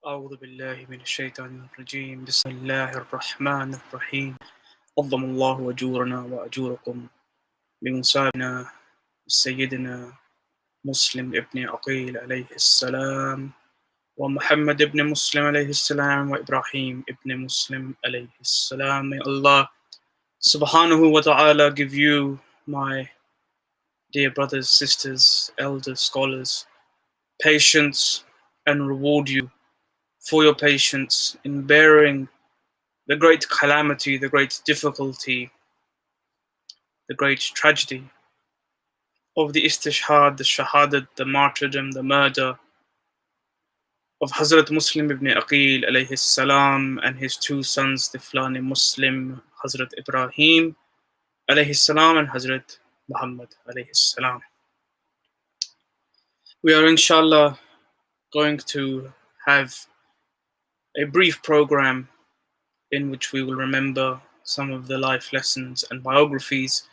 أعوذ بالله من الشيطان الرجيم بسم الله الرحمن الرحيم عظم الله أجورنا وأجوركم بمصابنا سيدنا مسلم ابن عقيل عليه السلام ومحمد ابن مسلم عليه السلام وإبراهيم ابن مسلم عليه السلام. May Allah subhanahu wa ta'ala give you, my dear brothers, sisters, elders, scholars, patience and reward you for your patience in bearing the great calamity, the great difficulty, the great tragedy of the istishhad, the shahadat, the martyrdom, the murder of Hazrat Muslim ibn Aqil alayhi salam and his two sons, Tiflaan Muslim, Hazrat Ibrahim alayhi salam and Hazrat Muhammad alayhi salam. We are inshallah going to have a brief program in which we will remember some of the life lessons and biographies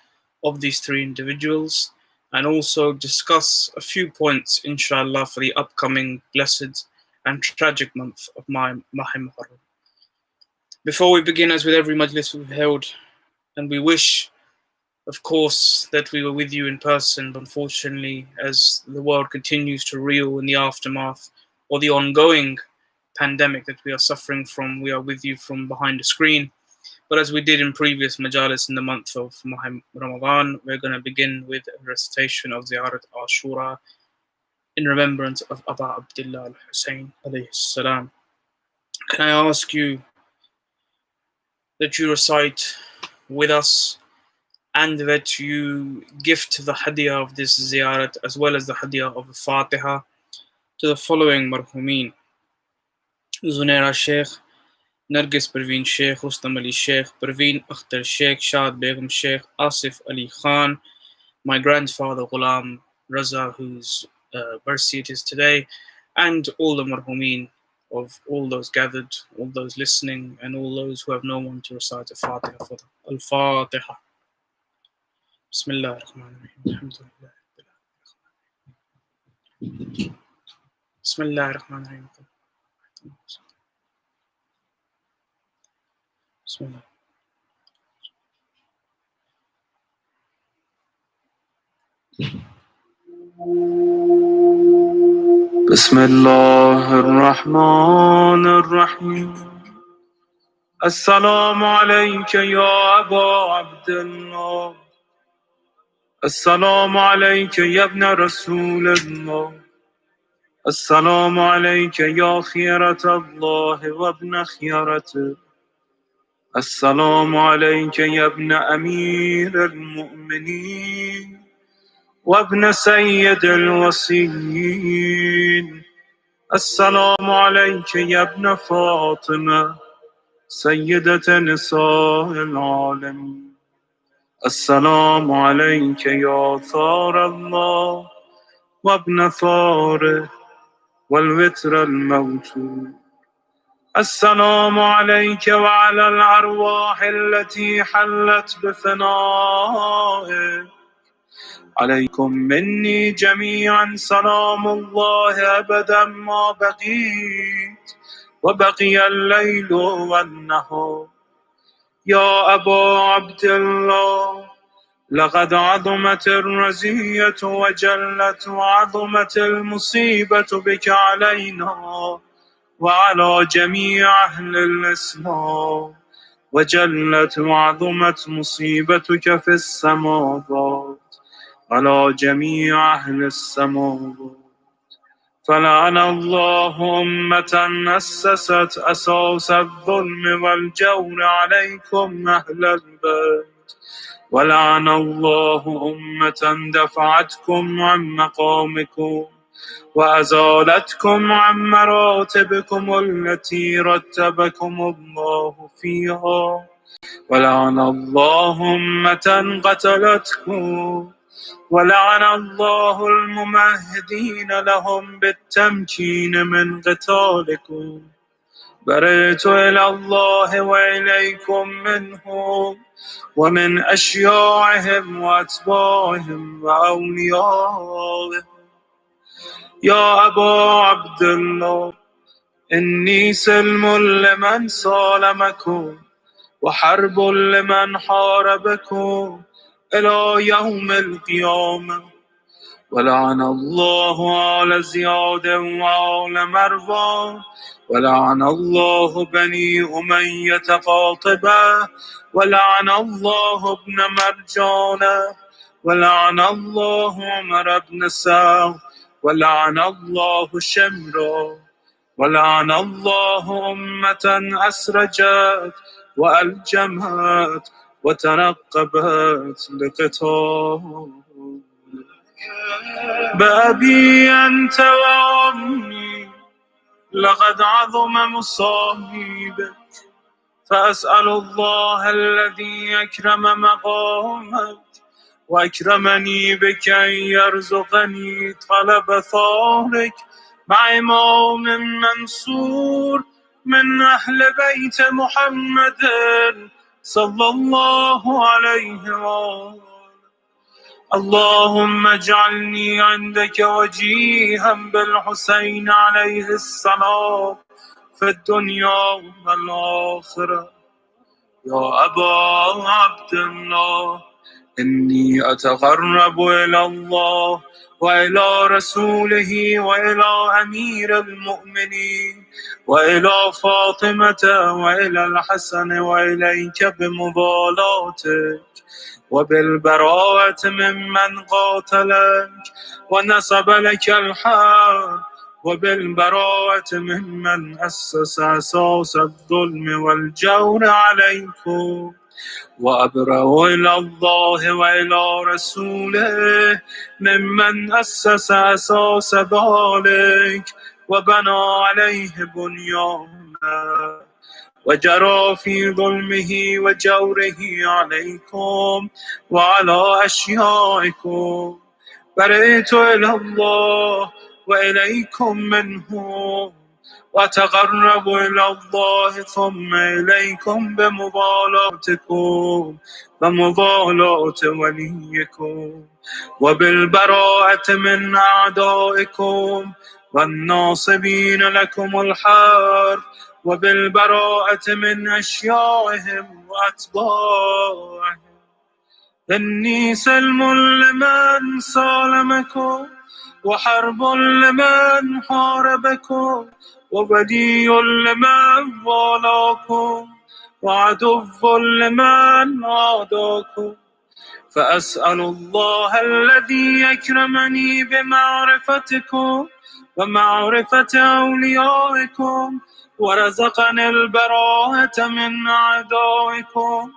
of these three individuals, and also discuss a few points, inshallah, for the upcoming blessed and tragic month of Mahi Muharram. Before we begin, as with every majlis we've held, and we wish, of course, that we were with you in person, but unfortunately, as the world continues to reel in the aftermath or the ongoing pandemic that we are suffering from, we are with you from behind a screen. But as we did in previous Majalis in the month of Ramadan, we're going to begin with a recitation of Ziyarat Ashura in remembrance of Abu Abdullah al-Hussein alayhi salam. Can I ask you that you recite with us and that you gift the hadiyah of this ziyarat as well as the hadiyah of the Fatiha to the following marhumin: Zunaira Sheikh, Nargis Parveen Sheikh, Rustam Ali Sheikh, Parveen Akhtar Sheikh, Shad Begum Sheikh, Asif Ali Khan, my grandfather Ghulam Reza, whose birthday it is today, and all the marhumin of all those gathered, all those listening, and all those who have no one to recite the Fatiha for them. Al-Fatiha. Bismillah ar-Rahman ar-Rahim. Alhamdulillah. Bismillah ar-Rahman ar-Rahim. Bismillah. بسم الله الرحمن الرحيم السلام عليك يا أبا عبد الله السلام عليك يا ابن رسول الله السلام عليك يا خيرة الله وابن خيرته السلام عليك يا ابن أمير المؤمنين وابن سيد الوصيين السلام عليك يا ابن فاطمة سيدة نساء العالمين السلام عليك يا ثار الله وابن ثاره والوتر الموتور السلام عليك وعلى الأرواح التي حلت بفنائك عليكم مني جميعا سلام الله أبدا ما بقيت وبقي الليل والنهار يا أبا عبد الله لقد عظمت الرزية وجلت وعظمت المصيبة بك علينا وعلى جميع أهل الإسلام وجلت وعظمت مصيبتك في السماوات على جميع أهل السماوات فلعن الله أمة أسست أساس الظلم والجور عليكم أهل البيت ولعن الله أمة دفعتكم عن مقامكم وأزالتكم عن مراتبكم التي رتبكم الله فيها ولعن الله أمة قتلتكم ولعن الله الممهدين لهم بالتمكين من قتالكم برئت إلى الله وإليكم منهم ومن أشياعهم وأتباعهم وأوليائهم يا أبا عبد الله إني سلم لمن سالمكم وحرب لمن حاربكم إلى يوم القيامة. ولعن الله آل زياد وآل مروان، ولعن الله بني أمية قاطبة، ولعن الله ابن مرجانة، ولعن الله عمر بن سعد، ولعن الله شمرا، ولعن الله أمة أسرجت وألجمت وتنقبت لقتال. بأبي أنت وأمي لقد عظم مصابك، فأسأل الله الذي أكرم مقامك وأكرمني بك أن يرزقني طلب ثارك مع إمام منصور من أهل بيت محمد صلى الله عليه وآله. اللهم اجعلني عندك وجيها بالحسين عليه السلام في الدنيا والآخرة. يا أبا عبد الله، إني أتقرب إلى الله وإلى رسوله وإلى أمير المؤمنين وإلى فاطمة وإلى الحسن وإليك بمضالاتك وبالبراءة ممن قاتلك ونصب لك الحرب، وبالبراءة ممن أسس أساس الظلم والجور عليكم. وأبرأ إلى الله وإلى رسوله ممن أسس أساس ذلك وبنى عليه بنيانه وجرى في ظلمه وجوره عليكم وعلى أشيائكم. برئت إلى الله وإليكم منهم، وتقرب إلى الله ثم إليكم بمضالاتكم ومضالاة وليكم وبالبراءة من أعدائكم والناصبين لكم الحرب، وبالبراءة من أشيائهم وأتباعهم. إني سلم لمن سالمكم وحرب لمن حاربكم وبدي لمن والاكم وعدو لمن عاداكم. فأسأل الله الذي أكرمني بمعرفتكم ومعرفة أوليائكم ورزقني البراءة من أعدائكم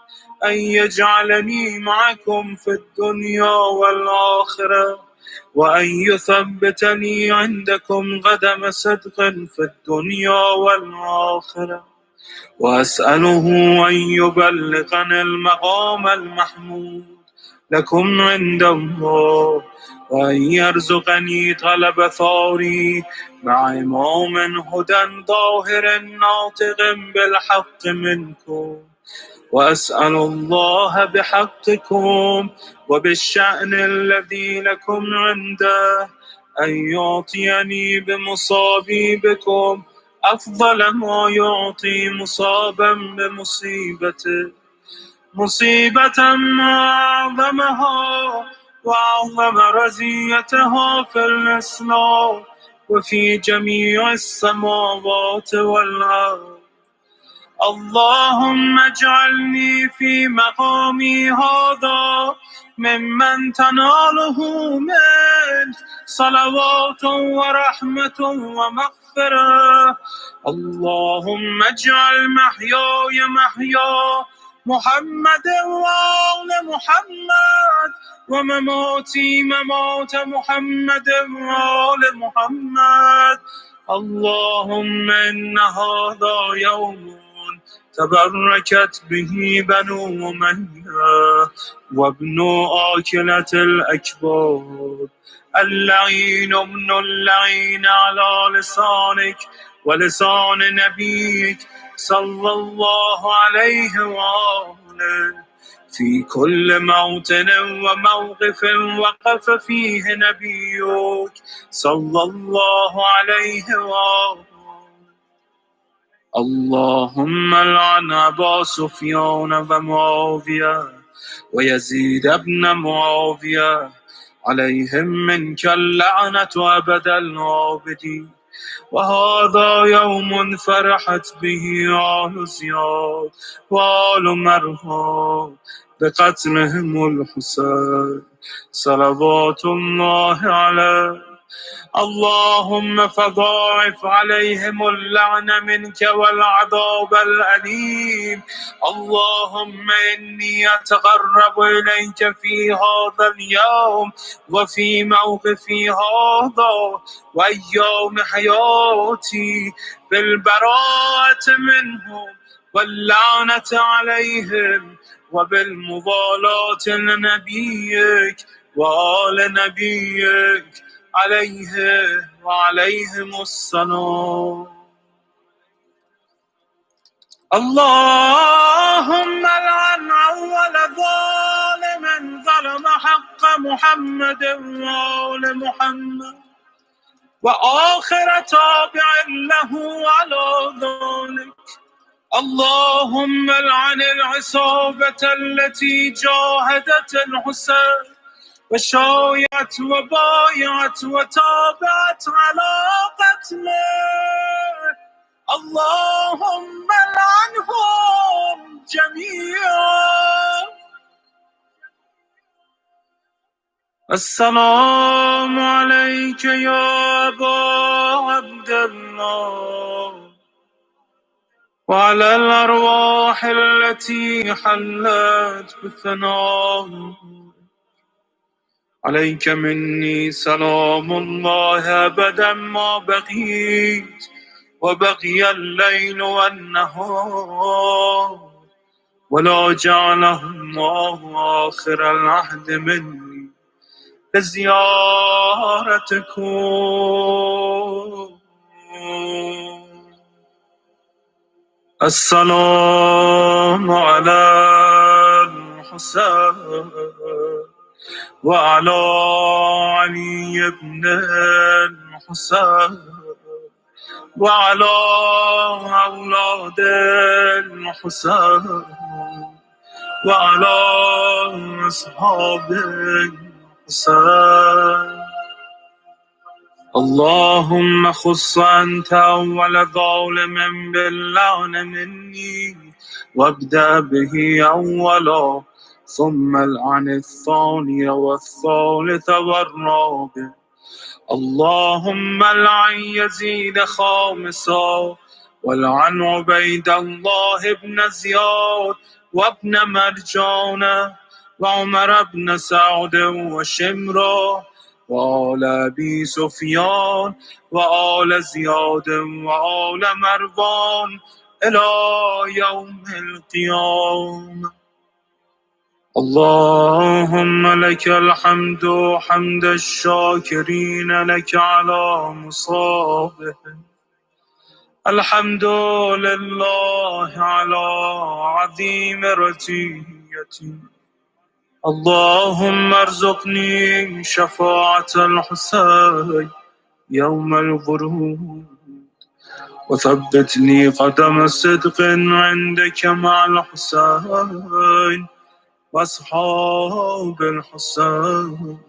أن يجعلني معكم في الدنيا والآخرة، وأن يثبتني عندكم قدم صدق في الدنيا والآخرة. وأسأله أن يبلغني المقام المحمود لكم عند الله، وأن يرزقني طلب ثاري مع إمام هدى ظاهر ناطق بالحق منكم. وأسأل الله بحقكم وبالشأن الذي لكم عنده أن يعطيني بمصابي بكم أفضل ما يعطي مصابا بمصيبته، مصيبة ما أعظمها وأعظم رزيتها في الإسلام وفي جميع السماوات والأرض. اللهم اجعلني في مقامي هذا ممن تناله منك صلوات ورحمة ومغفرة. اللهم اجعل محياي محيا محمد وآل محمد ومماتي ممات محمد وآل محمد. اللهم إن هذا يوم تبركت به بنو أمية وابن آكلة الأكباد، اللعين ابن اللعين على لسانك ولسان نبيك صلى الله عليه وآله في كل موطن وموقف وقف فيه نبيك صلى الله عليه وآله. اللهم لعن أبا سفيان ومعاوية ويزيد بن معاوية عليهم منك اللعنة أبد العابدين. وهذا يوم فرحت به آل زياد وآل مرحوم بقتلهم الحسين صلوات الله عليه. اللهم فضاعف عليهم اللعن منك والعذاب الأليم. اللهم إني أتقرب إليك في هذا اليوم وفي موقفي هذا وأيام حياتي بالبراءة منهم واللعنة عليهم وبالموالاة لنبيك وآل نبيك عليه وعليهم السلام. اللهم لعن أول ظالم ظلم حق محمد وآل محمد وآخر تابع له على ذلك. اللهم لعن العصابة التي جاهدت الحسين وشايعت وبايعت وتابعت على قتله. اللهم لعنهم جميعا. السلام عليك يا أبا عبد الله وعلى الأرواح التي حلت بثناء. عليك مني سلام الله أبدا ما بقيت وبقي الليل والنهار ولا جعله الله آخر العهد مني لزيارتكم. السلام على الحسين وعلى علي بن الحسين وعلى أولاد الحسين وعلى أصحاب الحسين. اللهم خص أنت أول ظالم باللعن مني وابدأ به أولا ثم العن الثاني والثالث والرابع. اللهم العن يزيد خامسا والعن عبيد الله بن زياد وابن مرجان وعمر بن سعد وشمرا وآل أبي سفيان وآل زياد وآل مروان إلى يوم القيامة. اللهم لك الحمد حمد الشاكرين لك على مصابه. الحمد لله على عظيم رزيتي. اللهم ارزقني شفاعة الحسين يوم الورود وثبتني قدم صدق عندك مع الحسين وأصحاب الحسين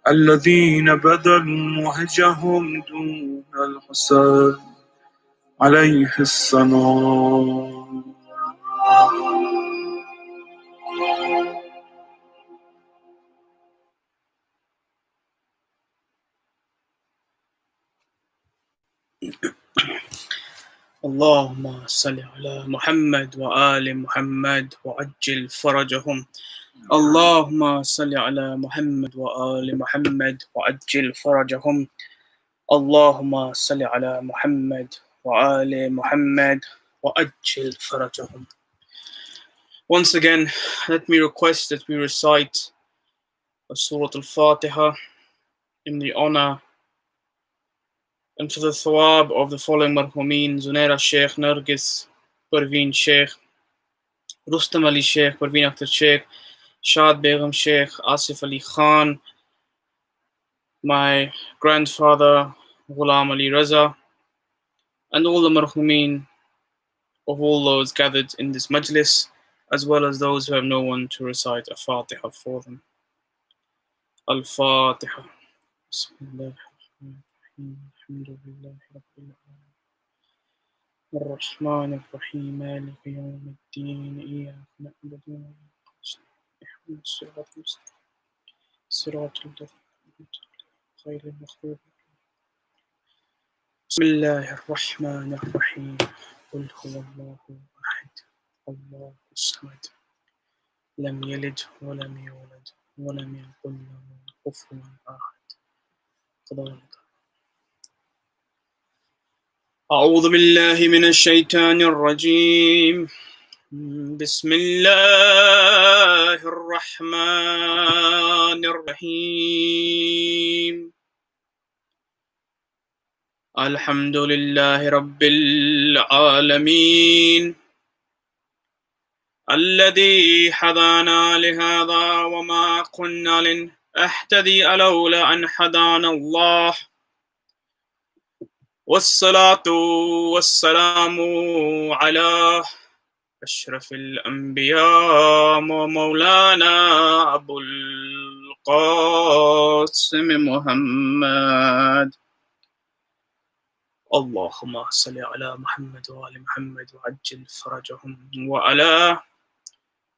الذين بذلوا وهجهم دون الحسين عليه السلام. اللهم صل على محمد وآل محمد وعجل فرجهم. اللهم صل على محمد وآل محمد وعجل فرجهم. اللهم صل على محمد وآل محمد وعجل فرجهم. Once again, let me request that we recite Surah Al-Fatiha in the honor and for the thawab of the following marhumeen: Zunaira Sheikh, Nargis Parveen Sheikh, Rustam Ali Sheikh, Parveen Akhtar Sheikh, Shad Begum Sheikh, Asif Ali Khan, my grandfather Ghulam Ali Reza, and all the marhumin of all those gathered in this majlis, as well as those who have no one to recite a Fatiha for them. Al-Fatiha. Bismillahirrahmanirrahim. Alhamdulillahi Rabbil Alamin. الرحمن الرحيم مالك يوم الدين إياك نعبد وإياك نستعين اهدنا الصراط المستقيم صراط الذين أنعمت عليهم غير المغضوب عليهم. بسم الله الرحمن الرحيم قل هو الله أحد الله الصمد لم يلد ولم يولد ولم يكن له كفوا أحد. أعوذ بالله من الشيطان الرجيم. بسم الله الرحمن الرحيم. الحمد لله رب العالمين الذي هدانا لهذا وما كنا لنهتدي لولا أن هدانا الله والصلاة والسلام على أشرف الأنبياء ومولانا أبو القاسم محمد. اللهم صل على محمد وآل محمد وعجل فرجهم وعلى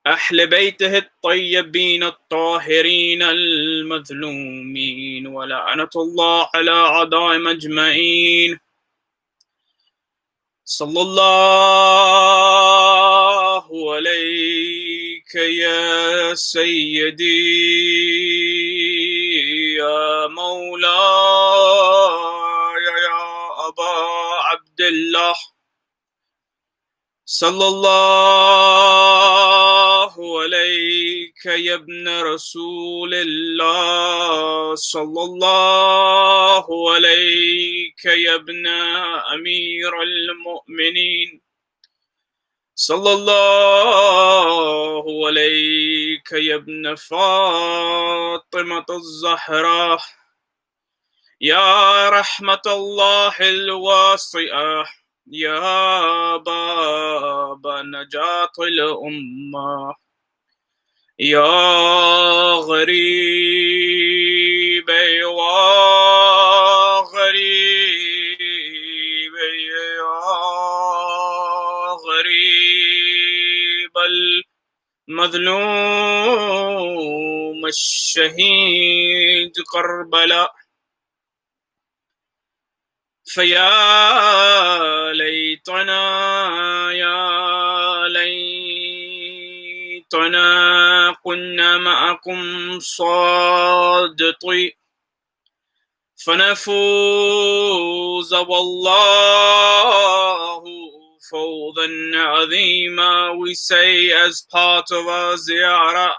أهل بيته الطيبين الطاهرين المظلومين ولعنة الله على أعدائهم أجمعين. صلى الله عليك يا سيدي يا مولاي يا أبا عبد الله. صلى الله عليك يا ابن رسول الله. صلى الله عليك يا ابن أمير المؤمنين. صلى الله عليك يا ابن فاطمة الزهراء يا رحمة الله الواسعة يا باب نجاة الأمة يا غريب وغريب يا غريب المظلوم الشهيد كربلاء. فيا ليتنا كنا معكم صادقين فنفوز والله فوزا عظيما. We say as part of our ziyarah,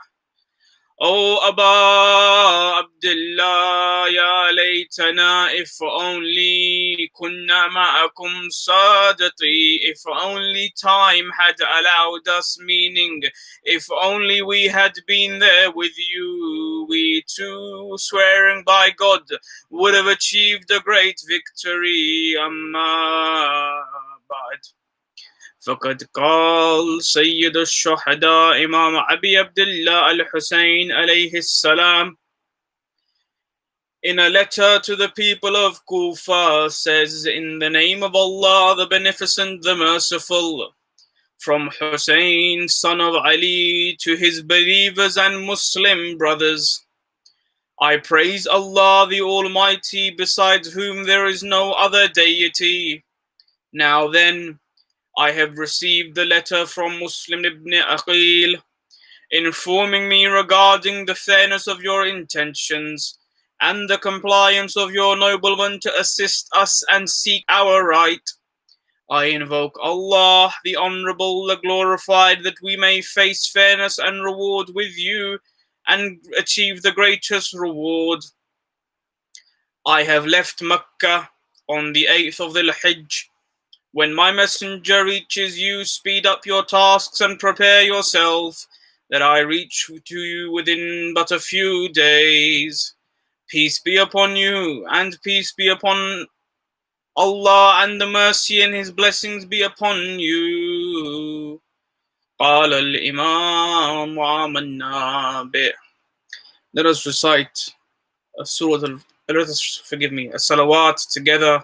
O Aba Abdullah, Ya laytana, if only kunna ma'akum sadati, if only time had allowed us, meaning if only we had been there with you, we too, swearing by God, would have achieved a great victory. Amma ba'd. فقد قال سيد الشهداء إمام أبي عبد الله الحسين عليه السلام in a letter to the people of Kufa, says, in the name of Allah, the Beneficent, the Merciful, from Hussein, son of Ali, to his believers and Muslim brothers. I praise Allah the Almighty, besides whom there is no other deity. Now then, I have received the letter from Muslim ibn Aqil, informing me regarding the fairness of your intentions and the compliance of your nobleman to assist us and seek our right. I invoke Allah, the Honorable, the Glorified, that we may face fairness and reward with you and achieve the greatest reward. I have left Mecca on the 8th of the Hajj. When my messenger reaches you, speed up your tasks and prepare yourself, that I reach to you within but a few days. Peace be upon you, and peace be upon Allah and the mercy and His blessings be upon you. قال الإمام وآمنا به. Let us recite a let us, forgive me, a salawat together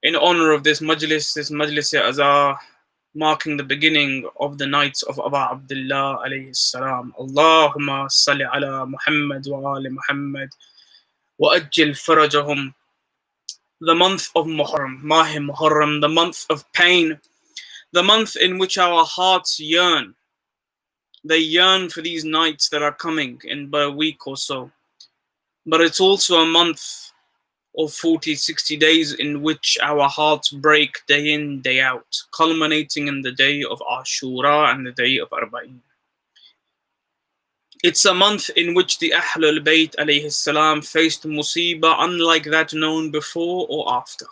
in honor of this Majlis Azhar, marking the beginning of the night of Abu Abdullah alayhi salam. Allahumma salli ala Muhammad wa ali Muhammad wa ajil farajahum. The month of Muharram, the month of pain, the month in which our hearts yearn. They yearn for these nights that are coming in about a week or so. But it's also a month of 40, 60 days in which our hearts break day in, day out, culminating in the day of Ashura and the day of Arba'in. It's a month in which the Ahlul Bayt alayhi salam faced musibah unlike that known before or after.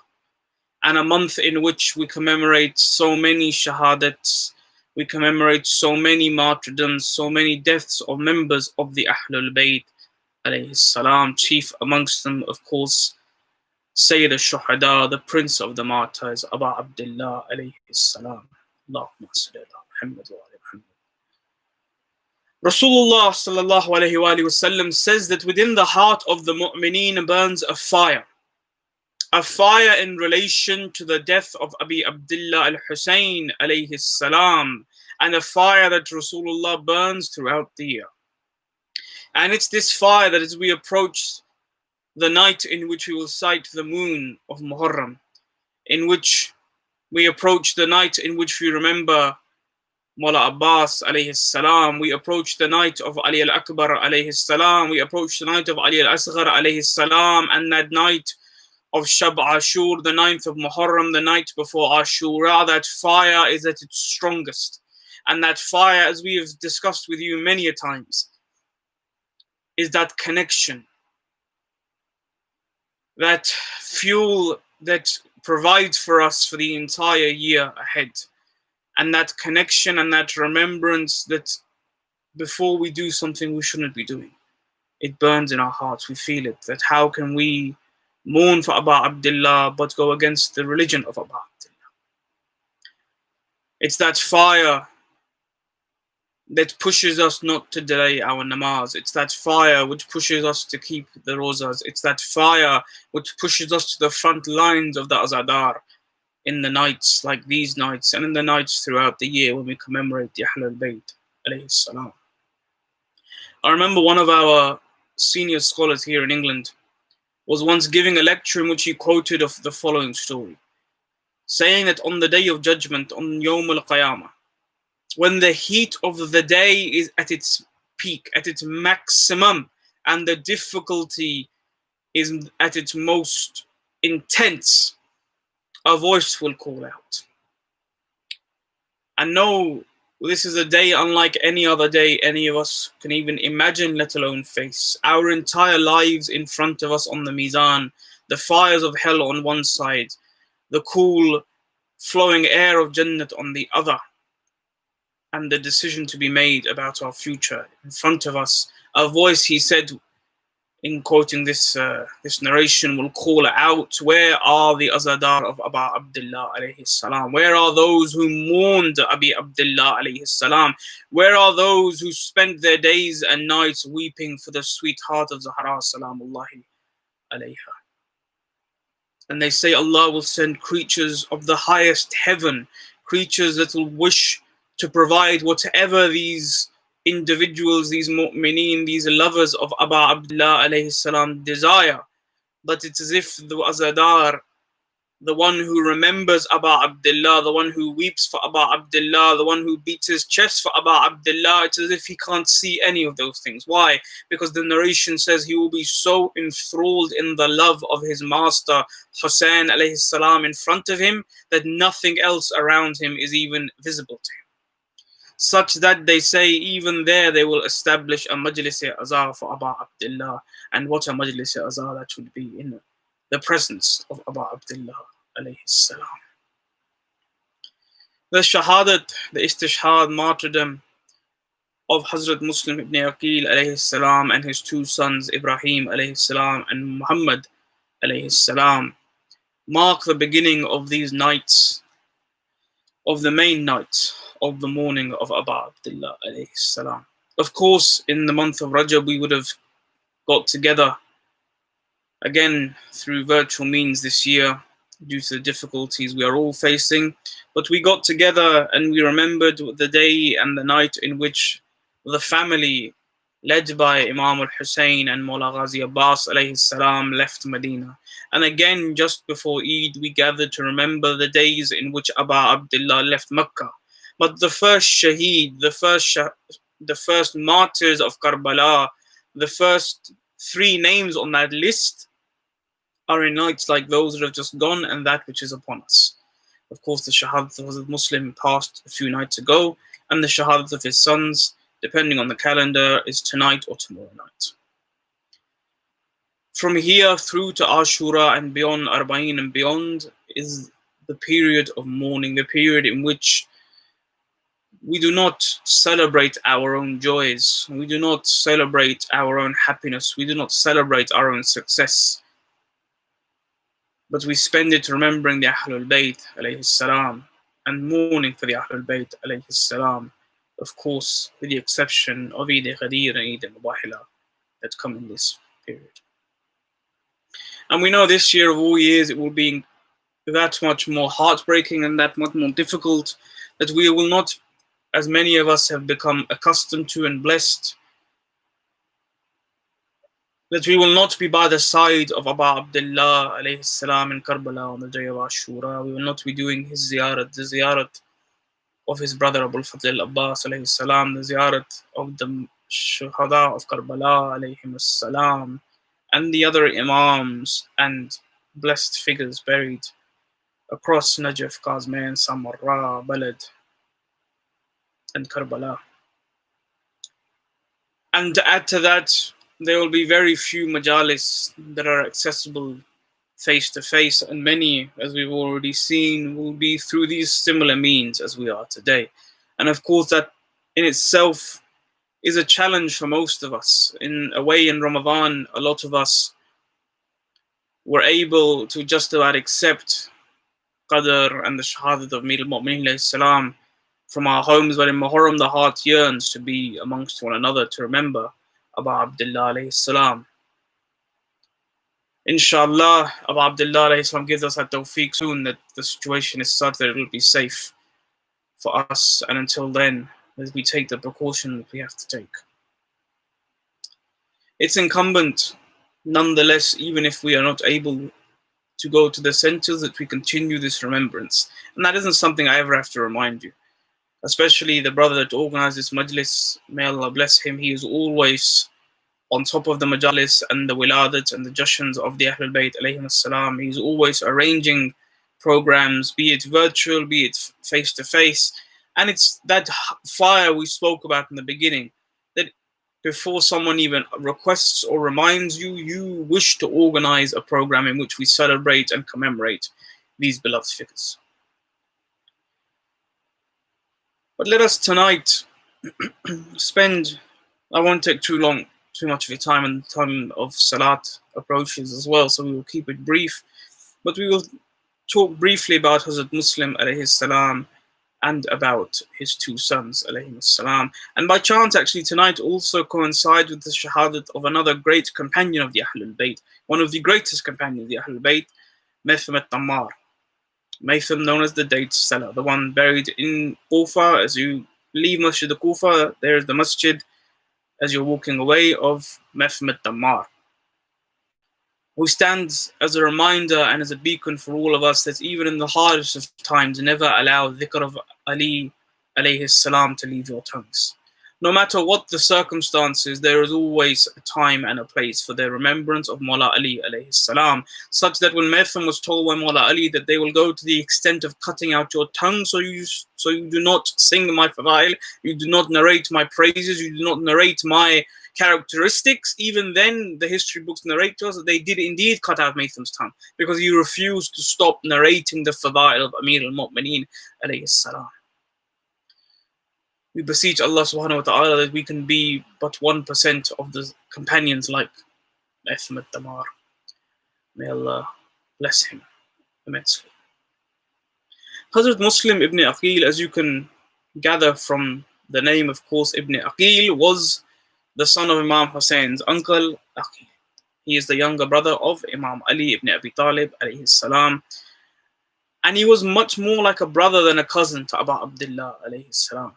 And a month in which we commemorate so many shahadats, we commemorate so many martyrdoms, so many deaths of members of the Ahlul Bayt alayhi salam, chief amongst them, of course, Sayyid al-Shuhada, the prince of the martyrs, Abu Abdullah alayhi salam. Allahumma salli ala Muhammad wa ali Muhammad. Rasulullah sallallahu alayhi wa sallam says that within the heart of the mu'mineen burns a fire in relation to the death of Abi Abdullah al-Husayn alayhi salam, and a fire that Rasulullah burns throughout the year. And it's this fire that as we approach the night in which we will sight the moon of Muharram, in which we approach the night in which we remember Mawla Abbas alayhi salam, we approach the night of Ali al-Akbar alayhi salam, we approach the night of Ali al-Asghar alayhi salam, and that night of Shab Ashur, the 9th of Muharram, the night before Ashura. That fire is at its strongest. And that fire, as we have discussed with you many a times, is that connection, that fuel that provides for us for the entire year ahead. And that connection and that remembrance that before we do something we shouldn't be doing, it burns in our hearts. We feel it, that how can we mourn for Abu Abdullah but go against the religion of Abu Abdullah. It's that fire that pushes us not to delay our namaz. It's that fire which pushes us to keep the rozas. It's that fire which pushes us to the front lines of the azadar in the nights like these nights and in the nights throughout the year when we commemorate the Ahlul Bayt alayhi salam. I remember one of our senior scholars here in England was once giving a lecture in which he quoted of the following story, saying that on the Day of Judgment, on Yawm al-Qiyamah, when the heat of the day is at its peak, at its maximum, and the difficulty is at its most intense, a voice will call out. And no, this is a day unlike any other day any of us can even imagine, let alone face. Our entire lives in front of us on the Mizan, the fires of hell on one side, the cool, flowing air of Jannat on the other, and the decision to be made about our future in front of us. A voice, he said, in quoting this narration, will call out, where are the azadar of Abu Abdullah alayhi salam? Where are those who mourned Abi Abdullah alayhi salam? Where are those who spent their days and nights weeping for the sweetheart of Zahra salamullahi alayha? And they say Allah will send creatures of the highest heaven, creatures that will wish to provide whatever these individuals, these mu'mineen, these lovers of Abu Abdullah alayhi salam desire. But it's as if the azadar, the one who remembers Abu Abdullah, the one who weeps for Abu Abdullah, the one who beats his chest for Abu Abdullah, it's as if he can't see any of those things. Why? Because the narration says he will be so enthralled in the love of his master Hasan alayhi salam in front of him that nothing else around him is even visible to him. Such that they say even there they will establish a Majalis Azhar for Abu Abdullah. And what a Majalis Azhar that would be, in the presence of Abu Abdullah alayhi salam. The Shahdaat, the Istishhad, martyrdom of Hazrat Muslim ibn Aqil alayhi salam and his two sons Ibrahim alayhi salam and Muhammad alayhi salam, mark the beginning of these nights, of the main night of the morning of Abu Abdullah alayhi salam. Of course, in the month of Rajab, we would have got together again through virtual means this year due to the difficulties we are all facing. But we got together and we remembered the day and the night in which the family, led by Imam al-Hussein and Mawla Ghazi Abbas alayhi salam, left Medina. And again, just before Eid, we gathered to remember the days in which Abu Abdullah left Mecca. But the first shaheed, the first martyrs of Karbala, the first three names on that list are in nights like those that have just gone and that which is upon us. Of course, the Shahdaat of Hazrat Muslim passed a few nights ago, and the Shahdaat of his sons, depending on the calendar, is tonight or tomorrow night. From here through to Ashura and beyond, Arba'in and beyond, is the period of mourning, the period in which we do not celebrate our own joys, we do not celebrate our own happiness, we do not celebrate our own success, but we spend it remembering the Ahlul Bayt alayhi salam and mourning for the Ahlul Bayt alayhi salam, of course, with the exception of Eid Ghadir and Eid al-Mubahila that come in this period. And we know this year of all years it will be that much more heartbreaking and that much more difficult, that we will not, as many of us have become accustomed to and blessed, that we will not be by the side of Abu Abdullah alayhi salam in Karbala on the day of Ashura. We will not be doing his ziyarat, the ziyarat of his brother Abu al-Fadl Abbas alayhi salam, the ziyarat of the Shahdaat of Karbala alayhim salam, and the other imams and blessed figures buried across Najaf, Kazman, Samarra, Balad, and Karbala. And to add to that, there will be very few majalis that are accessible face to face, and many, as we've already seen, will be through these similar means as we are today. And of course, that in itself is a challenge for most of us. In a way, in Ramadan, a lot of us were able to just about accept Qadr and the Shahaadat of Amir al-Mu'mineen salam from our homes, but in Muharram the heart yearns to be amongst one another, to remember Abu Abdullah alayhi salam. Inshallah, Abu Abdullah alayhi salam gives us that tawfiq soon, that the situation is such that it will be safe for us, and until then, as we take the precautions we have to take. It's incumbent, nonetheless, even if we are not able to go to the centers, that we continue this remembrance. And that isn't something I ever have to remind you. Especially the brother that organized this Majlis, may Allah bless him, he is always on top of the Majalis and the Wiladat and the Jashans of the Ahlul Bayt alayhim salam. He's always arranging programs, be it virtual, be it face to face. And it's that fire we spoke about in the beginning, that before someone even requests or reminds you, you wish to organize a program in which we celebrate and commemorate these beloved figures. But let us tonight spend, I won't take too much of your time, and the time of Salat approaches as well, so we will keep it brief. But we will talk briefly about Hazrat Muslim alayhi salam and about his two sons alayhim salam. And by chance, actually, tonight also coincides with the Shahadat of another great companion of the Ahlul Bayt, one of the greatest companions of the Ahlul Bayt, Maitham al-Tammar. Maitham, known as the date seller, the one buried in Kufa. As you leave Masjid al-Kufa, there's the masjid as you're walking away of Maitham al-Tammar, who stands as a reminder and as a beacon for all of us that even in the hardest of times, never allow dhikr of Ali alayhi salam to leave your tongues. No matter what the circumstances, there is always a time and a place for the remembrance of Mawla Ali alayhi salam, such that when Maitham was told by Mawla Ali that they will go to the extent of cutting out your tongue so you do not sing my fadail, you do not narrate my praises, you do not narrate my characteristics, even then the history books narrate to us that they did indeed cut out Maitham's tongue, because he refused to stop narrating the fadail of Amir al-Mu'mineen alayhi salam. We beseech Allah subhanahu wa ta'ala that we can be but 1% of the companions like Maitham al-Tammar. May Allah bless him. immensely. Hazrat Muslim ibn Aqil, as you can gather from the name, of course, Ibn Aqil, was the son of Imam Hussein's uncle Aqil. He is the younger brother of Imam Ali ibn Abi Talib alayhi salam, and he was much more like a brother than a cousin to Abu Abdullah alayhi salam.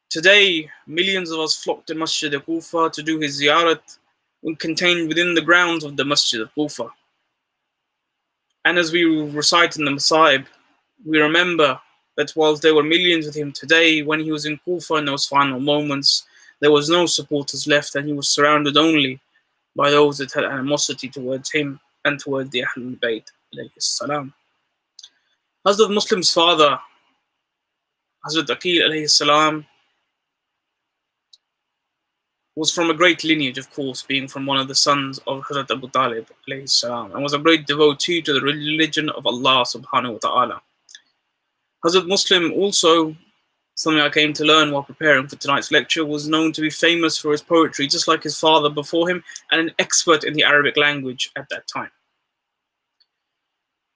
Today, millions of us flock to Masjid al-Kufa to do his ziyarat contained within the grounds of the Masjid al-Kufa. And as we recite in the Masa'ib, we remember that whilst there were millions with him today, when he was in Kufa in those final moments, there was no supporters left, and he was surrounded only by those that had animosity towards him and towards the Ahlul Bayt alayhi salam. Hazrat Muslim's father, Hazrat Aqil alayhi salam, was from a great lineage, of course, being from one of the sons of Hazrat Abu Talib alayhi salam, and was a great devotee to the religion of Allah subhanahu wa ta'ala. Hazrat Muslim also, something I came to learn while preparing for tonight's lecture, was known to be famous for his poetry, just like his father before him, and an expert in the Arabic language at that time.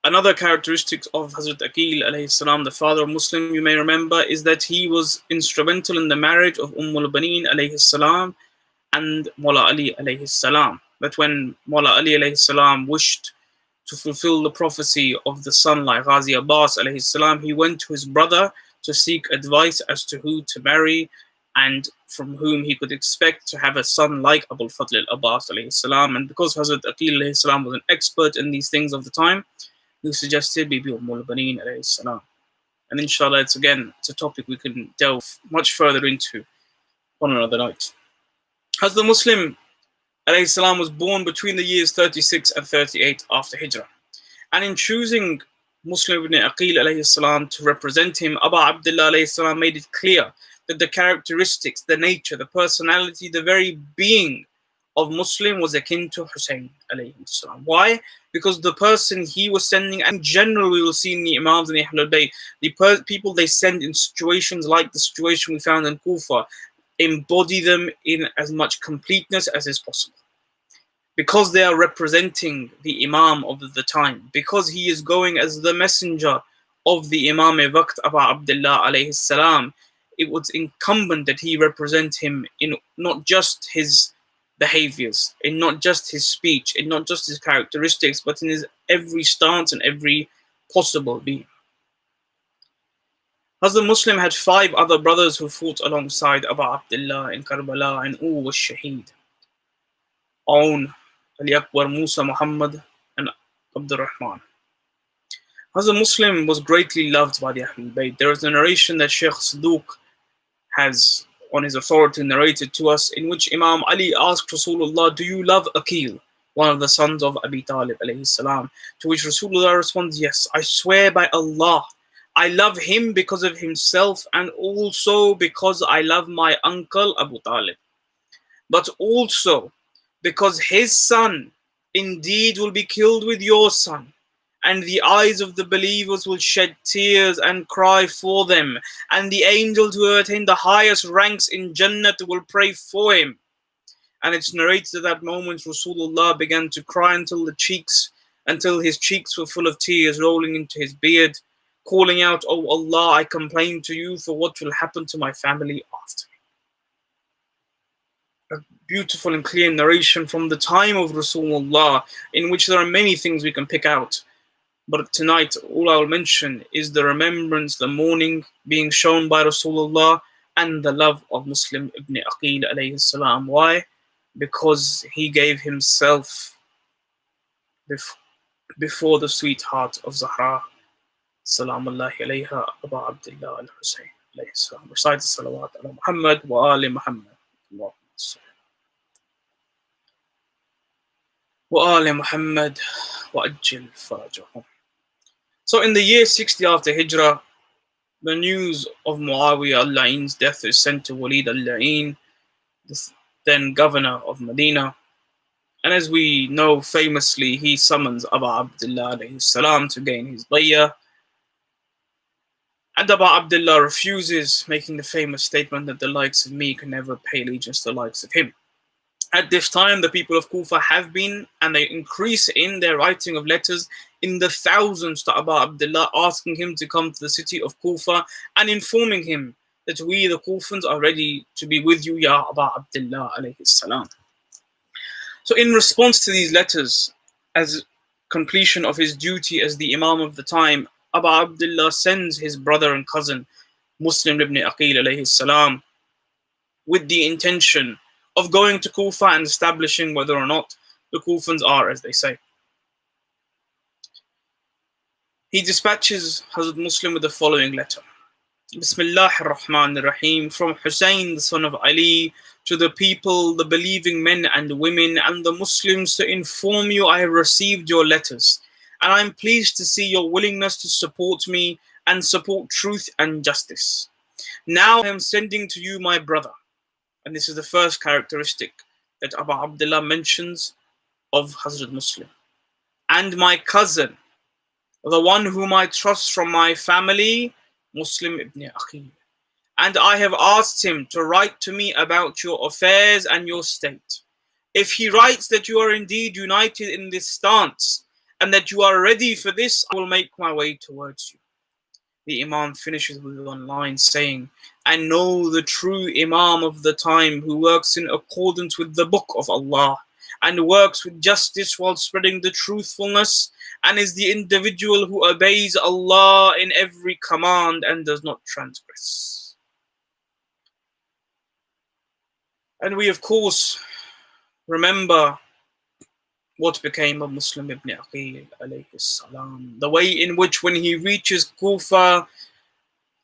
Another characteristic of Hazrat Aqil alayhi salam, the father of Muslim, you may remember, is that he was instrumental in the marriage of al-Baneen alayhi salam and Mawla Ali alayhi salam. That when Mawla Ali alayhi salam wished to fulfill the prophecy of the son like Ghazi Abbas alayhi salam, he went to his brother to seek advice as to who to marry and from whom he could expect to have a son like Abul Fadl al-Abbas alayhi salam. And because Hazrat Aqil alayhi salam was an expert in these things of the time, he suggested Bibi al-Baneen alayhi salam. And inshallah, it's a topic we can delve much further into on another night. Hazrat Muslim alayhi salam was born between the years 36 and 38 after Hijrah. And in choosing Muslim ibn Aqil alayhi salam to represent him, Abu Abdullah alayhi salam made it clear that the characteristics, the nature, the personality, the very being of Muslim was akin to Hussein alayhi salam. Why? Because the person he was sending, and in general we will see in the Imams and the Ahlul Bayt, the people they send in situations like the situation we found in Kufa, embody them in as much completeness as is possible. Because they are representing the Imam of the time, because he is going as the messenger of the Imam Waqt Abu Abdullah alayhi salam, it was incumbent that he represent him in not just his behaviors, in not just his speech, in not just his characteristics, but in his every stance and every possible being. Hazrat Muslim had 5 other brothers who fought alongside Abu Abdullah in Karbala, and all was shaheed. Aoun, Ali Akbar, Moosa, Muhammad, and Abdul Rahman. Hazrat Muslim was greatly loved by the Ahlul Bayt. There is a narration that Sheikh Saduq has on his authority narrated to us, in which Imam Ali asked Rasulullah, "Do you love Aqil, one of the sons of Abi Talib alayhi salam?" To which Rasulullah responds, "Yes, I swear by Allah, I love him because of himself and also because I love my uncle Abu Talib, but also because his son indeed will be killed with your son, and the eyes of the believers will shed tears and cry for them, and the angels who have attained the highest ranks in Jannah will pray for him." And it's narrated at that moment Rasulullah began to cry until his cheeks were full of tears rolling into his beard, calling out, "Oh Allah, I complain to you for what will happen to my family after me." A beautiful and clear narration from the time of Rasulullah, in which there are many things we can pick out. But tonight, all I will mention is the remembrance, the mourning being shown by Rasulullah, and the love of Muslim ibn Aqil alayhi salam. Why? Because he gave himself before the sweetheart of Zahra, Salamullahi alayha, Abu Abdullah al-Husayn alayhi salam. Recite the salawat ala Muhammad wa ali Muhammad. Wa ali Muhammad wa ajil farajahum. So in the year 60 after Hijrah, the news of Muawiyah al-La'in's death is sent to Walid al-La'in, the then governor of Medina. And as we know famously, he summons Abu Abdullah alayhi salam to gain his bay'ah. And Abu Abdullah refuses, making the famous statement that the likes of me can never pay allegiance to the likes of him. At this time, the people of Kufa have been, and they increase in their writing of letters in the thousands to Abu Abdullah, asking him to come to the city of Kufa and informing him that we, the Kufans, are ready to be with you, Ya Abu Abdullah alayhi salam. So in response to these letters, as completion of his duty as the Imam of the time, Abu Abdullah sends his brother and cousin, Muslim ibn Aqil alayhi salam, with the intention of going to Kufa and establishing whether or not the Kufans are, as they say. He dispatches Hazrat Muslim with the following letter. Bismillah ar-Rahman ar-Rahim, from Hussein, the son of Ali, to the people, the believing men and women, and the Muslims, to inform you I have received your letters, and I am pleased to see your willingness to support me and support truth and justice. Now I am sending to you my brother, and this is the first characteristic that Abu Abdullah mentions of Hazrat Muslim, and my cousin, the one whom I trust from my family, Muslim ibn Aqil. And I have asked him to write to me about your affairs and your state. If he writes that you are indeed united in this stance and that you are ready for this, I will make my way towards you. The Imam finishes with one line saying, and know the true Imam of the time who works in accordance with the book of Allah and works with justice while spreading the truthfulness, and is the individual who obeys Allah in every command and does not transgress. And we of course remember what became of Muslim ibn Aqil alayhi salam. The way in which when he reaches Kufa,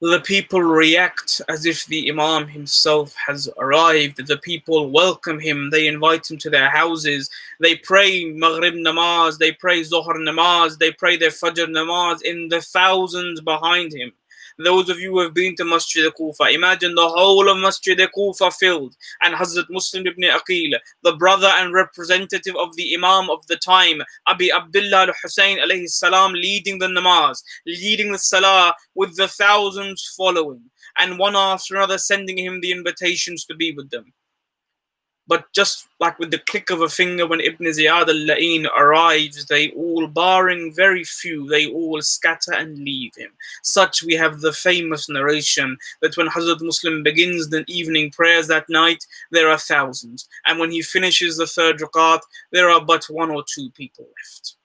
the people react as if the Imam himself has arrived. The people welcome him, they invite him to their houses, they pray Maghrib namaz, they pray Zuhr namaz, they pray their Fajr namaz in the thousands behind him. Those of you who have been to Masjid Kufa, imagine the whole of Masjid Kufa filled, and Hazrat Muslim ibn Aqil, the brother and representative of the Imam of the time, Abi Abdullah al-Hussein alayhi salam, leading the namaz, leading the salah, with the thousands following, and one after another sending him the invitations to be with them. But just like with the click of a finger, when Ibn Ziyad al-La'in arrives, they all, barring very few, they all scatter and leave him. Such we have the famous narration that when Hazrat Muslim begins the evening prayers that night, there are thousands. And when he finishes the third rakat, there are but one or two people left.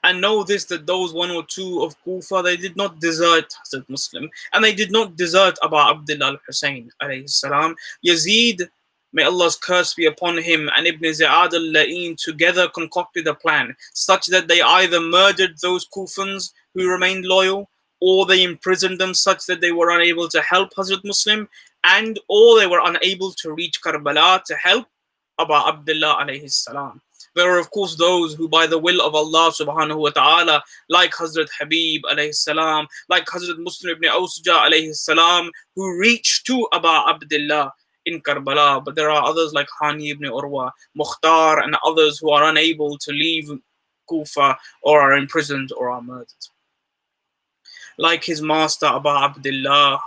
And know this, that those one or two of Kufa, they did not desert Hazrat Muslim, and they did not desert Abu Abdullah al-Hussein alayhi salam. Yazid, may Allah's curse be upon him, and Ibn Ziyad al-La'in together concocted a plan such that they either murdered those Kufans who remained loyal, or they imprisoned them such that they were unable to help Hazrat Muslim, and or they were unable to reach Karbala to help Abu Abdullah alayhi salam. There are of course those who by the will of Allah subhanahu wa ta'ala, like Hazrat Habib alayhi salam, like Hazrat Muslim ibn Awsja alayhi salam, who reached to Abu Abdullah in Karbala, but there are others like Hani ibn Urwa, Mukhtar, and others who are unable to leave Kufa or are imprisoned or are murdered. Like his master Abu Abdullah,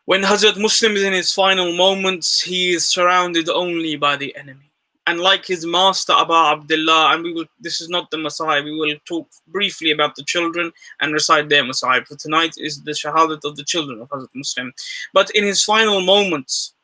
when Hazrat Muslim is in his final moments, he is surrounded only by the enemy. And like his master Abu Abdullah, and this is not the Masahib, we will talk briefly about the children and recite their Masahib. For tonight is the Shahdaat of the children of Hazrat Muslim. But in his final moments,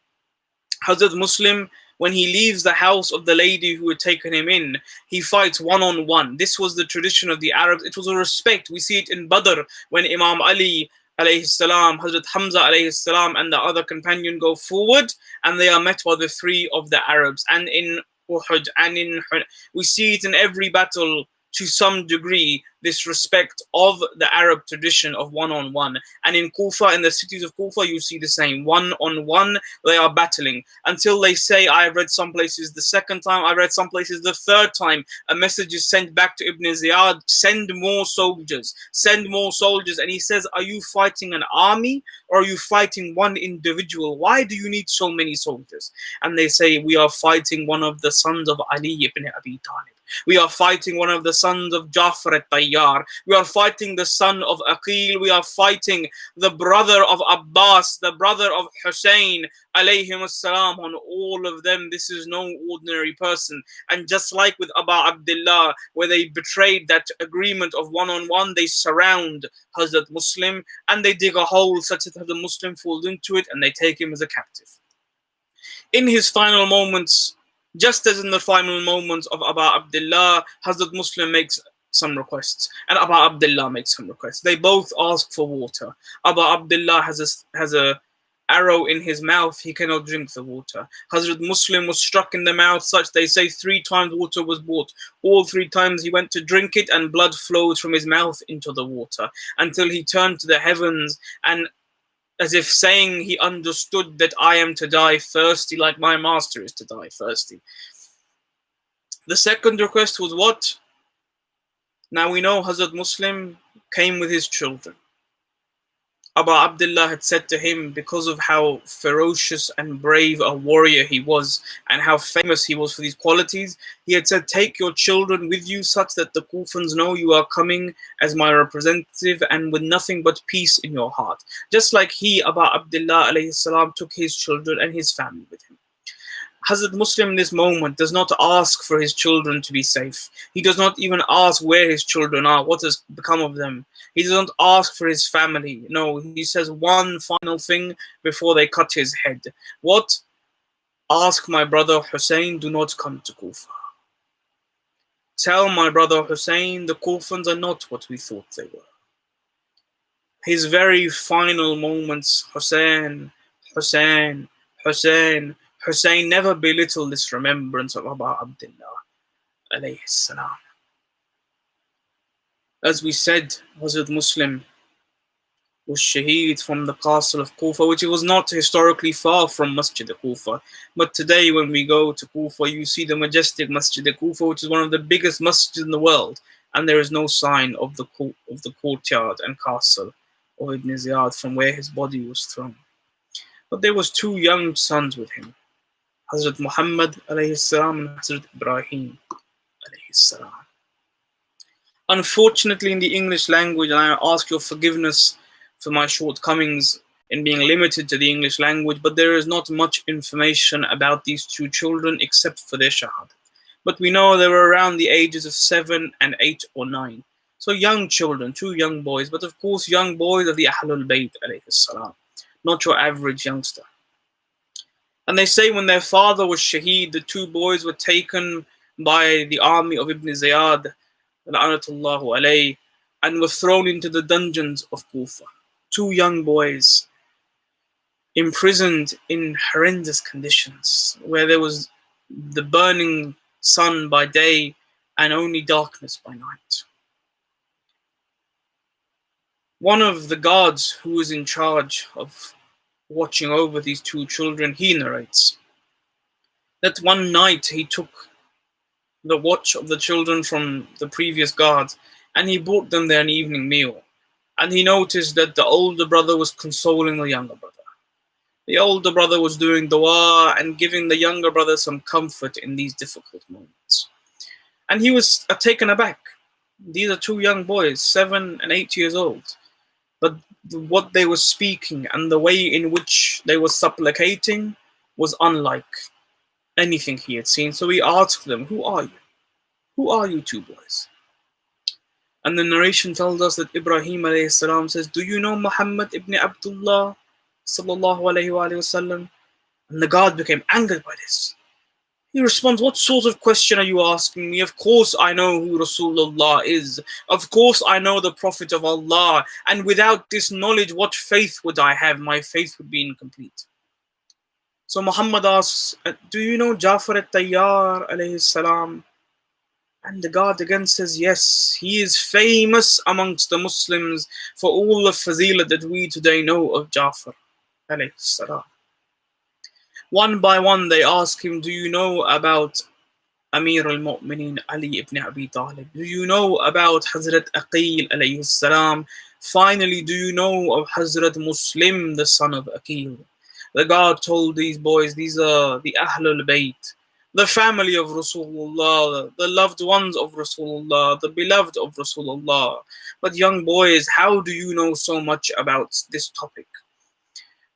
Hazrat Muslim, when he leaves the house of the lady who had taken him in, he fights one-on-one. This was the tradition of the Arabs. It was a respect. We see it in Badr when Imam Ali alayhi salam, Hazrat Hamza alayhi salam, and the other companion go forward, and they are met by the three of the Arabs. And in Uhud, and we see it in every battle to some degree, this respect of the Arab tradition of one-on-one. And in Kufa, in the cities of Kufa, you see the same. One-on-one, they are battling. Until they say, I have read some places the second time, I read some places the third time, a message is sent back to Ibn Ziyad, send more soldiers, send more soldiers. And he says, are you fighting an army or are you fighting one individual? Why do you need so many soldiers? And they say, we are fighting one of the sons of Ali ibn Abi Talib. We are fighting one of the sons of Ja'far al-Tayyar. Tayyar. We are fighting the son of Aqil. We are fighting the brother of Abbas, the brother of Hussein, alayhim salam, on all of them. This is no ordinary person. And just like with Abu Abdullah, where they betrayed that agreement of one-on-one, they surround Hazrat Muslim and they dig a hole such that Hazrat Muslim falls into it and they take him as a captive. In his final moments, just as in the final moments of Abu Abdullah, Hazrat Muslim makes some requests and Abu Abdullah makes some requests. They both ask for water. Abu Abdullah has a arrow in his mouth, he cannot drink the water. Hazrat Muslim was struck in the mouth such, they say 3 times water was brought. All 3 times he went to drink it and blood flowed from his mouth into the water until he turned to the heavens and as if saying he understood that I am to die thirsty like my master is to die thirsty. The second request was what? Now we know Hazrat Muslim came with his children. Abu Abdullah had said to him, because of how ferocious and brave a warrior he was and how famous he was for these qualities, he had said, take your children with you such that the Kufans know you are coming as my representative and with nothing but peace in your heart. Just like he, Abu Abdullah alayhi salam, took his children and his family with him. Hazrat Muslim in this moment does not ask for his children to be safe. He does not even ask where his children are, what has become of them. He doesn't ask for his family. No, he says one final thing before they cut his head. What? Ask my brother Hussein, do not come to Kufa. Tell my brother Hussein, the Kufans are not what we thought they were. His very final moments, Hussein, Hussein, Hussein, Hussein never belittled this remembrance of Abu Abdullah alayhi salam. As we said, Hazrat Muslim was shaheed from the castle of Kufa, which was not historically far from Masjid Kufa. But today when we go to Kufa, you see the majestic Masjid Kufa, which is one of the biggest masjids in the world. And there is no sign of the courtyard and castle of Ibn Ziyad from where his body was thrown. But there was 2 young sons with him. Hazrat Muhammad alayhi salam and Hazrat Ibrahim alayhi salam. Unfortunately, in the English language, and I ask your forgiveness for my shortcomings in being limited to the English language, but there is not much information about these 2 children except for their shahad. But we know they were around the ages of 7 and 8 or 9. So young children, 2 young boys, but of course young boys of the Ahlul Bayt alayhi salam, not your average youngster. And they say when their father was shaheed, the 2 boys were taken by the army of Ibn Ziyad, la'anatullahu alayhi, and were thrown into the dungeons of Kufa. 2 young boys imprisoned in horrendous conditions, where there was the burning sun by day and only darkness by night. One of the guards who was in charge of watching over these 2 children, he narrates that one night he took the watch of the children from the previous guard and he brought them their evening meal. And he noticed that the older brother was consoling the younger brother. The older brother was doing dua and giving the younger brother some comfort in these difficult moments. And he was taken aback. These are 2 young boys, 7 and 8 years old. But what they were speaking and the way in which they were supplicating was unlike anything he had seen. So he asked them, who are you? Who are you 2 boys? And the narration tells us that Ibrahim alayhi salam says, do you know Muhammad ibn Abdullah sallallahu alayhi wa sallam? And the guard became angered by this. He responds, what sort of question are you asking me? Of course I know who Rasulullah is. Of course I know the Prophet of Allah. And without this knowledge, what faith would I have? My faith would be incomplete. So Muhammad asks, do you know Jafar at-Tayyar alayhi salam? And the guard again says, yes, he is famous amongst the Muslims for all the fazila that we today know of Jafar alayhi salam. One by one, they ask him, do you know about Amir al-Mu'mineen Ali ibn Abi Talib? Do you know about Hazrat Aqil alayhi salam? Finally, do you know of Hazrat Muslim, the son of Aqil? The guard told these boys, these are the Ahlul Bayt. the family of Rasulullah, the loved ones of Rasulullah, the beloved of Rasulullah. But young boys, how do you know so much about this topic?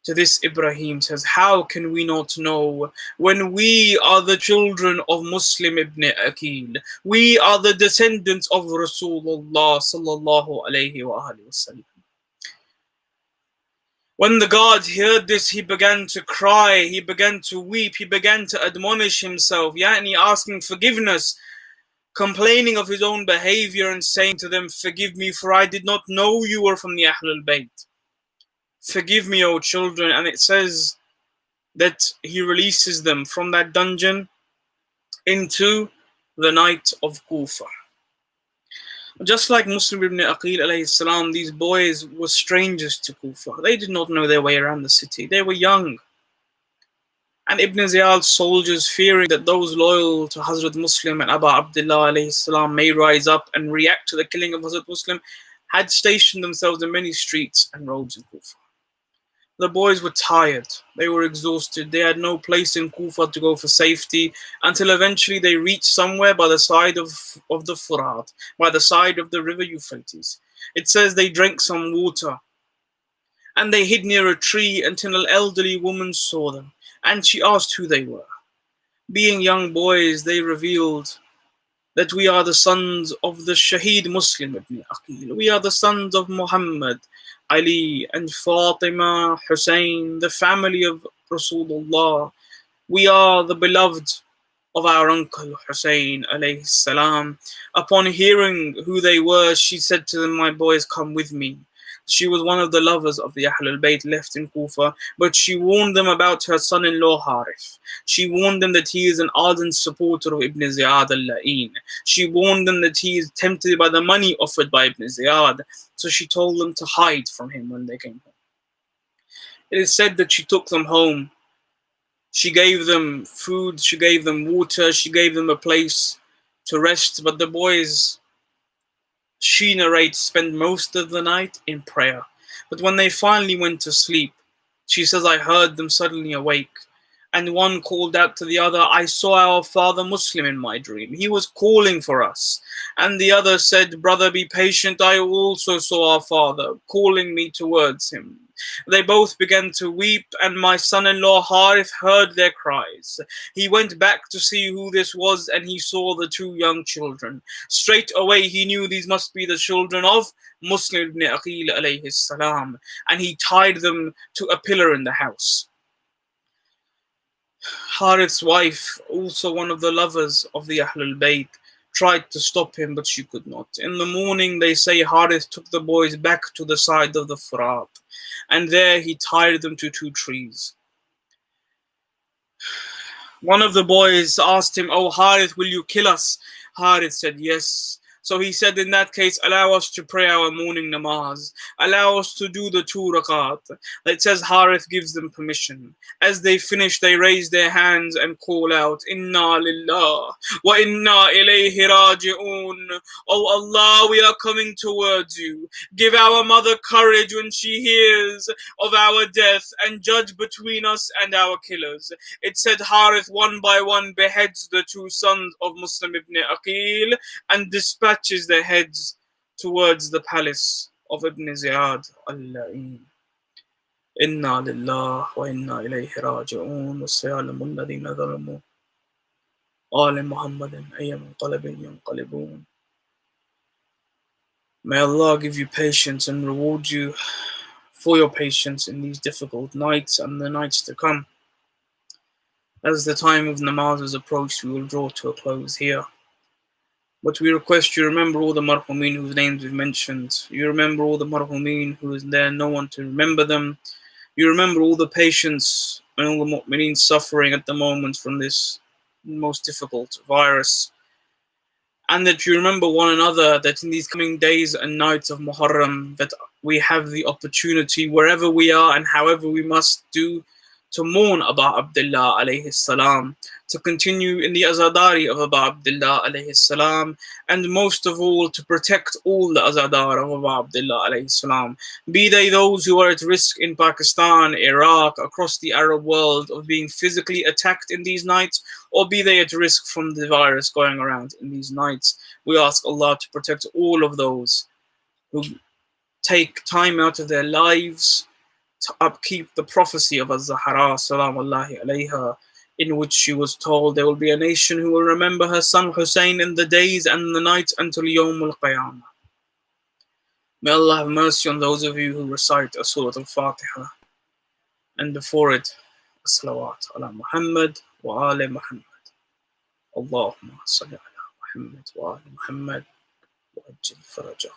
To this, Ibrahim says, how can we not know when we are the children of Muslim ibn Aqil? We are the descendants of Rasulullah sallallahu alayhi wa sallam. When the guard heard this, he began to cry, he began to weep, he began to admonish himself, yani asking forgiveness, complaining of his own behavior and saying to them, forgive me, for I did not know you were from the Ahlul Bayt. Forgive me, O children. And it says that he releases them from that dungeon into the night of Kufa. Just like Muslim ibn Aqil alayhi salam, these boys were strangers to Kufa. They did not know their way around the city. They were young. And Ibn Ziyad's soldiers, fearing that those loyal to Hazrat Muslim and Abu Abdullah alayhi salam may rise up and react to the killing of Hazrat Muslim, had stationed themselves in many streets and roads in Kufa. The boys were tired, they were exhausted, they had no place in Kufa to go for safety until eventually they reached somewhere by the side of the Furat, by the side of the river Euphrates. It says they drank some water and they hid near a tree until an elderly woman saw them and she asked who they were. Being young boys, they revealed that we are the sons of the Shaheed Muslim ibn Aqil. We are the sons of Muhammad, Ali and Fatima, Hussein, the family of Rasulullah. We are the beloved of our uncle Hussein alayhi salam. Upon hearing who they were, she said to them, my boys, come with me. She was one of the lovers of the Ahlul Bayt left in Kufa, but she warned them about her son-in-law Harith. She warned them that he is an ardent supporter of Ibn Ziyad al-La'in. She warned them that he is tempted by the money offered by Ibn Ziyad, so she told them to hide from him when they came home. It is said that she took them home. She gave them food, she gave them water, she gave them a place to rest, but the boys, she narrates, spent most of the night in prayer. But when they finally went to sleep, she says, I heard them suddenly awake. And one called out to the other, I saw our father Muslim in my dream. He was calling for us. And the other said, brother, be patient. I also saw our father calling me towards him. They both began to weep, and my son-in-law Harith heard their cries. He went back to see who this was, and he saw the two young children. Straight away he knew these must be the children of Muslim ibn Aqil alayhi salam, and he tied them to a pillar in the house. Harith's wife, also one of the lovers of the Ahlul Bayt, tried to stop him, but she could not. In the morning, they say Harith took the boys back to the side of the Furat, and there he tied them to two trees. One of the boys asked him, oh Harith, will you kill us? Harith said, yes. So he said, in that case, allow us to pray our morning namaz. Allow us to do the 2 rakat. It says Harith gives them permission. As they finish, they raise their hands and call out, Inna lillah wa inna ilayhi raji'un. Oh Allah, we are coming towards you. Give our mother courage when she hears of our death and judge between us and our killers. It said Harith one by one beheads the two sons of Muslim ibn Aqil and dispatches their heads towards the palace of Ibn Ziyad al-La'in. Inna lillah wa inna ilayhi raji'un wa sayalamu alladhina zalamu ala Muhammadin ayyam qalbin yanqalibun. May Allah give you patience and reward you for your patience in these difficult nights and the nights to come. As the time of namaz is approached, we will draw to a close here. But we request you remember all the marhumeen whose names we've mentioned. You remember all the marhumeen who is there, no one to remember them. You remember all the patients and all the mu'mineen suffering at the moment from this most difficult virus. And that you remember one another, that in these coming days and nights of Muharram, that we have the opportunity, wherever we are and however we must do, to mourn Abu Abdullah alayhi salam, to continue in the azadari of Abu Abdullah alayhi salam, and most of all to protect all the azadar of Abu Abdullah alayhi salam, be they those who are at risk in Pakistan, Iraq, across the Arab world of being physically attacked in these nights, or be they at risk from the virus going around in these nights. We ask Allah to protect all of those who take time out of their lives to upkeep the prophecy of Az-Zahra salamullahi alayha, in which she was told there will be a nation who will remember her son Hussein in the days and the nights until Yawm al-Qiyamah. May Allah have mercy on those of you who recite Surah Al-Fatiha, and before it, Salawat ala Muhammad wa ali Muhammad. Allahumma salli ala Muhammad wa ali Muhammad wa ajil farajah.